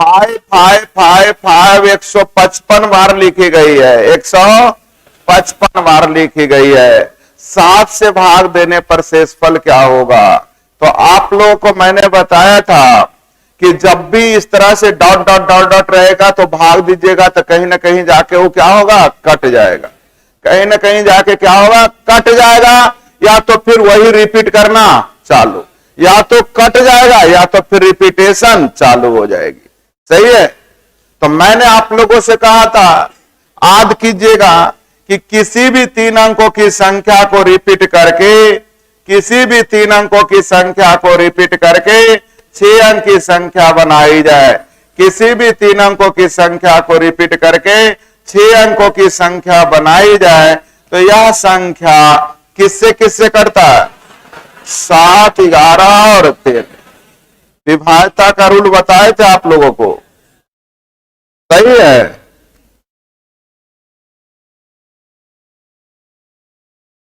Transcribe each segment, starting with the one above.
Five five five five 155 बार लिखी गई है, 155 बार लिखी गई है। 7 से भाग देने पर शेषफल क्या होगा? तो आप लोगों को मैंने बताया था कि जब भी इस तरह से डॉट डॉट डॉट डॉट रहेगा तो भाग दीजिएगा, तो कहीं ना कहीं जाके वो क्या होगा? कट जाएगा। कहीं ना कहीं जाके क्या होगा? कट जाएगा। या तो फिर वही रिपीट करना चालू, या तो कट जाएगा या तो फिर रिपीटेशन चालू हो जाएगी। सही है। तो मैंने आप लोगों से कहा था, याद कीजिएगा कि किसी भी 3 अंकों की संख्या को रिपीट करके, किसी भी 3 अंकों की संख्या को रिपीट करके 6 अंक की संख्या बनाई जाए। किसी भी 3 अंकों की संख्या को रिपीट करके 6 अंकों की संख्या बनाई जाए तो यह संख्या किससे किससे कटता है? 7, 11 और 13। विभाज्यता का रूल बताए थे आप लोगों को। सही है।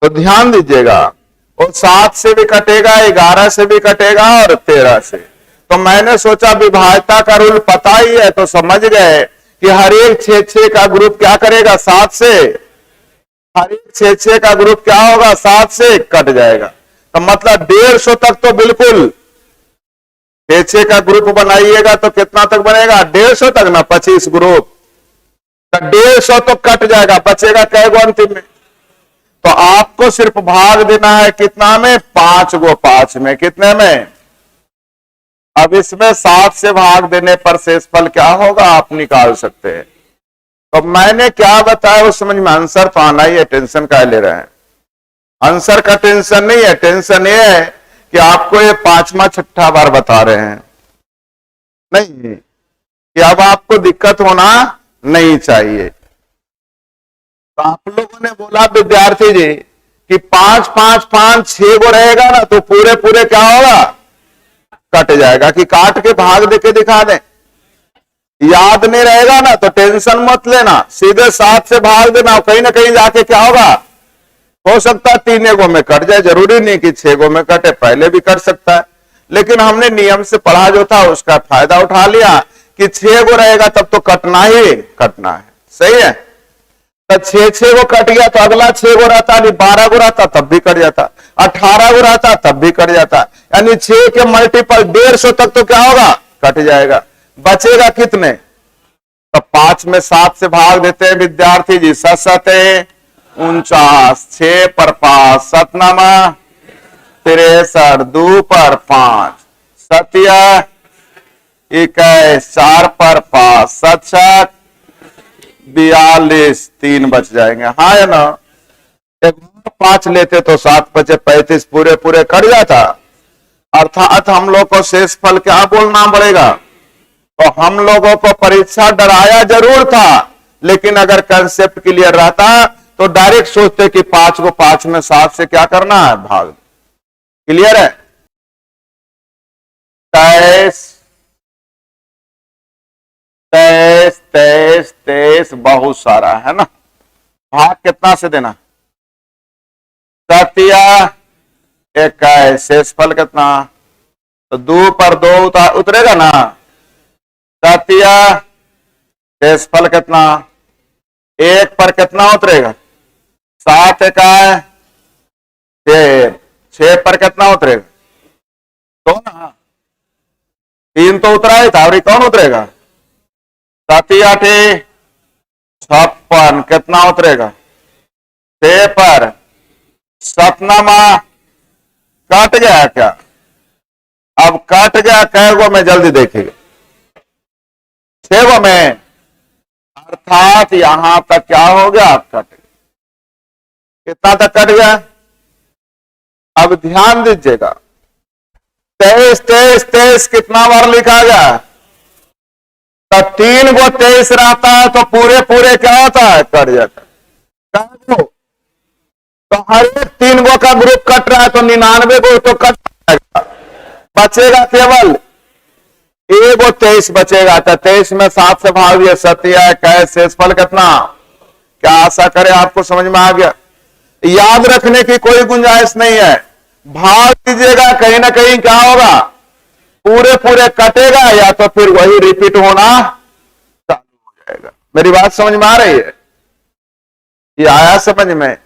तो ध्यान दीजिएगा, वो 7 से भी कटेगा, 11 से भी कटेगा और 13 से। तो मैंने सोचा विभाज्यता का रूल पता ही है तो समझ गए कि हर एक 6-6 का ग्रुप क्या करेगा? 7 से। हर एक 6-6 का ग्रुप क्या होगा? 7 से कट जाएगा। तो मतलब 150 तक तो बिल्कुल 6-6 का ग्रुप बनाइएगा तो कितना तक बनेगा? 150 तक ना, 25 ग्रुप। तो 150 तो कट जाएगा, बचेगा कै गो अंतिम में? तो आपको सिर्फ भाग देना है कितना में? 5 गो 5 में। कितने में? अब इसमें 7 से भाग देने पर शेषफल क्या होगा आप निकाल सकते हैं। तो मैंने क्या बताया उस समझ में, आंसर तो आना ही है, टेंशन क्या ले रहे हैं? आंसर का टेंशन नहीं है, टेंशन ये है कि आपको ये 5वां 6ठा बार बता रहे हैं नहीं, कि अब आपको दिक्कत होना नहीं चाहिए। तो आप लोगों ने बोला विद्यार्थी जी कि 5 5 5 6 गो रहेगा ना तो पूरे पूरे क्या होगा? कट जाएगा। कि काट के भाग देके दिखा दें? याद नहीं रहेगा ना तो टेंशन मत लेना, सीधे 7 से भाग देना, कहीं ना कहीं जाके क्या होगा? हो सकता है 3 गो में कट जाए, जरूरी नहीं कि 6 गो में कटे, पहले भी कट सकता है। लेकिन हमने नियम से पढ़ा जो था उसका फायदा उठा लिया कि 6 गो रहेगा तब तो कटना ही कटना है। सही है। तो 6 गो कट गया तो अगला 6 गो रहता, 12 गो रहता तब भी कट जाता, 18 गो रहता तब भी कट जाता, यानी 6 के मल्टीपल 150 तक तो क्या होगा? कट जाएगा। बचेगा कितने? तो 5 में 7 से भाग देते हैं विद्यार्थी जी। 7 49, 6 पर 5 7नामा 63, 2 पर 5 7 21, 4 पर 5 7 42, 3 बच जाएंगे। हाँ है ना? 5 लेते तो 7 बचे 35, पूरे पूरे कट जाता। अर्थात हम लोग को शेषफल क्या बोलना पड़ेगा? तो हम लोगों को परीक्षा डराया जरूर था, लेकिन अगर कंसेप्ट क्लियर रहता तो डायरेक्ट सोचते कि 5 को 5 में 7 से क्या करना है? भाग। क्लियर है? 23 23 23 23 बहुत सारा है ना। भाग कितना से देना? 7 21, शेषफल कितना? तो 2 पर 2 उतरेगा ना। 7 शेषफल कितना? 1 पर कितना उतरेगा? 7 1 6 पर कितना उतरेगा? 2 ना। 3 तो उतरा ही था, और कौन उतरेगा? 7 8 56, कितना उतरेगा? 6 पर 7नामा कट गया क्या? अब कट गया कै गो में? जल्दी देखिएगा। 6 गो में। अर्थात यहां तक क्या हो गया? कट गया। कितना तक कट गया? अब ध्यान दीजिएगा, 23 23 23 कितना बार लिखा गया? तो 3 गो 23 रहता है तो पूरे पूरे क्या होता है? कट जाता है। तो हर एक 3 गो का ग्रुप कट रहा है तो 99 गो तो कट जाएगा, बचेगा केवल 1 गो 23 बचेगा। तो 23 में 7 से भाग दिया, 7 21, शेषफल कितना? क्या आशा करें आपको समझ में आ गया? याद रखने की कोई गुंजाइश नहीं है, भाग दीजिएगा, कहीं ना कहीं क्या होगा? पूरे पूरे कटेगा या तो फिर वही रिपीट होना चालू हो जाएगा। मेरी बात समझ में आ रही है? ये आया समझ में?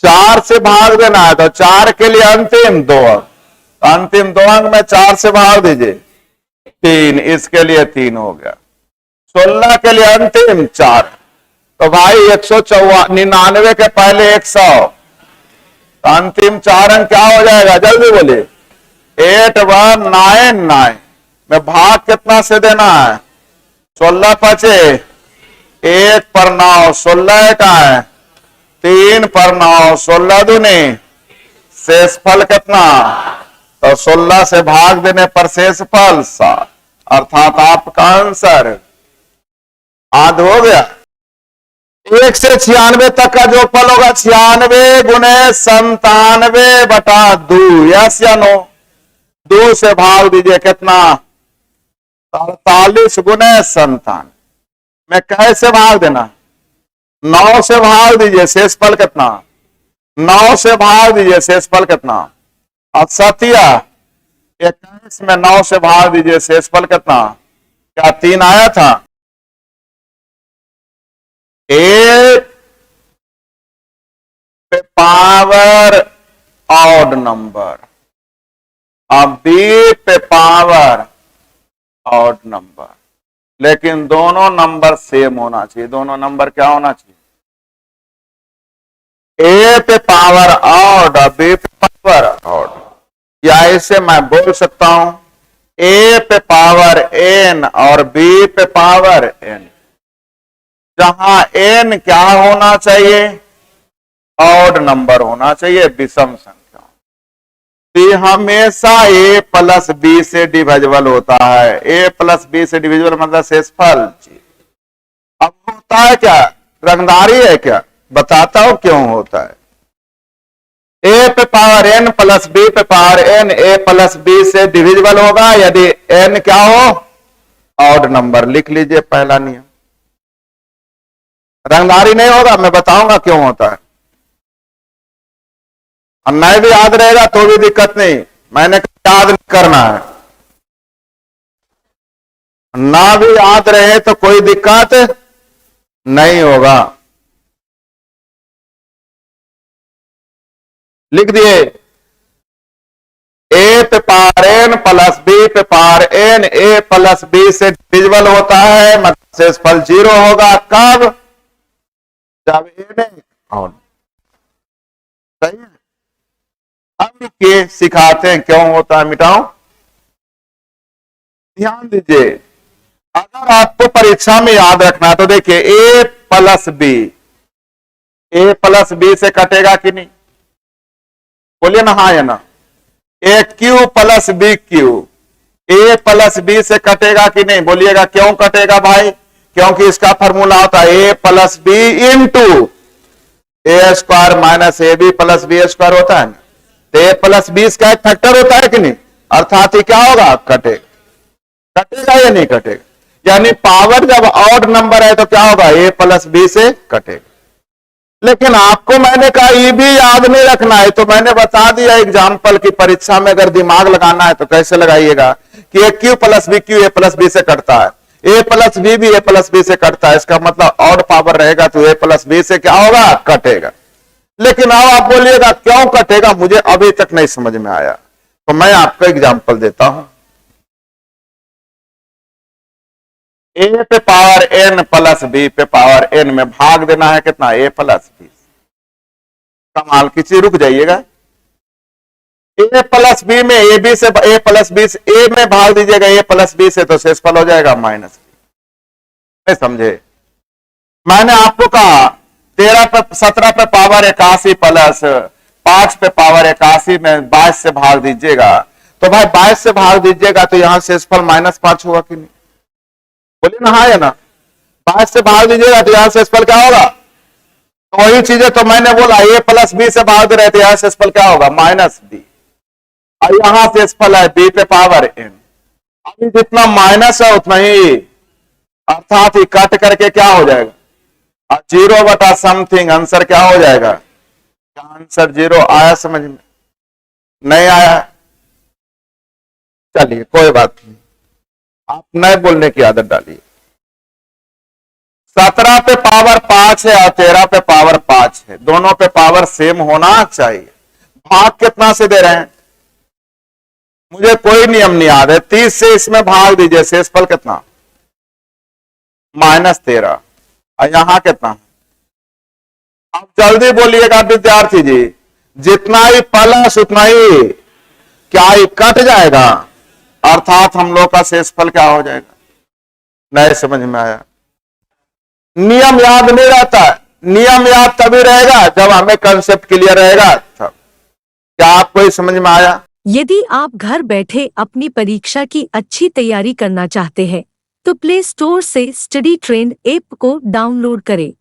4 से भाग देना है तो 4 के लिए अंतिम 2 अंक, अंतिम 2 अंक में 4 से भाग दीजिए 3, इसके लिए 3 हो गया। 16 के लिए अंतिम 4, तो भाई 199 के पहले 100, तो अंतिम 4 अंक क्या हो जाएगा? जल्दी बोलिए। 8199 में भाग कितना से देना है? 16 पचे 1 पर 9, 16 का है 3 पर 9, 16 दूनी, शेषफल कितना? तो 16 से भाग देने पर शेषफल 7, अर्थात आपका आंसर आध हो गया। 1 से 96 तक का जो फल होगा 96 गुने 97/2, यस या नो? 2 से भाग दीजिए कितना? 48 गुने 97 में कैसे भाग देना? 9 से भाग दीजिए, शेषफल कितना? 9 से भाग दीजिए, शेषफल कितना? अब सतिया 21 में 9 से भाग दीजिए, शेषफल कितना? क्या 3 आया था? 8 पे पावर ऑड नंबर, अब B पे पावर ऑड नंबर, लेकिन दोनों नंबर सेम होना चाहिए। दोनों नंबर क्या होना चाहिए? A पे पावर ऑड और B पे पावर ऑड, या इसे मैं बोल सकता हूं A पे पावर n और B पे पावर n, जहां n क्या होना चाहिए? ऑड नंबर होना चाहिए, विषम संख्या। B हमेशा A प्लस B से डिविजिबल होता है। A प्लस B से डिविजिबल मतलब शेषफल। अब होता है क्या? रंगदारी है क्या? बताता हूं क्यों होता है। A पे पावर n प्लस B पे power n, A plus B से डिविजिबल होगा यदि n क्या हो? Odd number. लिख लीजिए पहला नियम। रंगदारी नहीं होगा, मैं बताऊंगा क्यों होता है। और नहीं भी याद रहेगा तो भी दिक्कत नहीं, मैंने याद नहीं करना है। ना भी याद रहे तो कोई दिक्कत नहीं होगा। लिख दिए। A पे पावर n प्लस B पे power n, A plus B से डिविजिबल होता है, मतलब शेषफल 0 होगा। कब? जब A नहीं ऑड। सही है। अब के सिखाते हैं क्यों होता है, मिटाओ। ध्यान दीजिए, अगर आपको परीक्षा में याद रखना है तो देखिए A plus B, A plus B से कटेगा कि नहीं? बोलिए ना हाँ या ना। A Q plus B Q, A plus B से कटेगा कि नहीं? बोलिएगा क्यों कटेगा भाई? क्योंकि इसका फॉर्मूला होता है A plus B into A square minus AB plus B square होता है ना। तो A प्लस B का एक फैक्टर होता है कि नहीं? अर्थात ये क्या होगा? कटेगा। कटेगा या नहीं कटेगा? यानी पावर जब ऑड नंबर है तो क्या होगा? A प्लस B से कटेगा। लेकिन आपको मैंने कहा ये भी याद नहीं रखना है, तो मैंने बता दिया एग्जाम्पल की परीक्षा में अगर दिमाग लगाना है तो कैसे लगाइएगा कि A Q plus B Q A plus B से कटता है, A प्लस B भी A प्लस B से कटता है। इसका मतलब ऑड पावर रहेगा तो A प्लस B से क्या होगा? कटेगा। लेकिन अब आप बोलिएगा क्यों कटेगा? मुझे अभी तक नहीं समझ में आया, तो मैं आपको एग्जाम्पल देता हूं। A पे पावर n प्लस B पे पावर n में भाग देना है कितना? A plus B। कमाल की चीज, रुक जाइएगा। A प्लस B में AB से A प्लस B से A में भाग दीजिएगा A प्लस B से, तो शेषफल हो जाएगा माइनस। नहीं समझे? मैंने आपको कहा 17 पे पावर 81 प्लस 5 पे पावर 81 में 22 से भाग दीजिएगा, तो भाई 22 से भाग दीजिएगा तो यहां शेषफल -5 होगा कि नहीं? बोलिए ना हाँ या ना। 22 से भाग दीजिएगा तो यहां शेषफल क्या होगा? तो वही चीजें तो मैंने बोला A प्लस B से भाग दे रहे थे, यहां शेषफल क्या होगा? -B। और यहां शेषफल है B पे पावर n। अभी जितना माइनस है उतना ही, अर्थात ही कट करके क्या हो जाएगा? 0 बटा समथिंग, आंसर क्या हो जाएगा? आंसर 0 आया समझ में? नहीं आया? चलिए कोई बात नहीं, आप नए बोलने की आदत डालिए। 17 पे पावर 5 है और 13 पे पावर 5 है, दोनों पे पावर सेम होना चाहिए। भाग कितना से दे रहे हैं, मुझे कोई नियम नहीं याद है, 30 से इसमें भाग दीजिए, शेषफल कितना, -13। और यहां कितना, आप जल्दी बोलिएगा विद्यार्थी जी, जितना ही प्लस उतना ही क्या ही कट जाएगा, अर्थात हम लोग का शेषफल क्या हो जाएगा। नए समझ में आया, नियम याद नहीं रहता, नियम याद तभी रहेगा जब हमें कंसेप्ट क्लियर रहेगा तब। क्या आपको ये समझ में आया? यदि आप घर बैठे अपनी परीक्षा की अच्छी तैयारी करना चाहते हैं तो प्ले स्टोर से स्टडी ट्रेंड ऐप को डाउनलोड करें।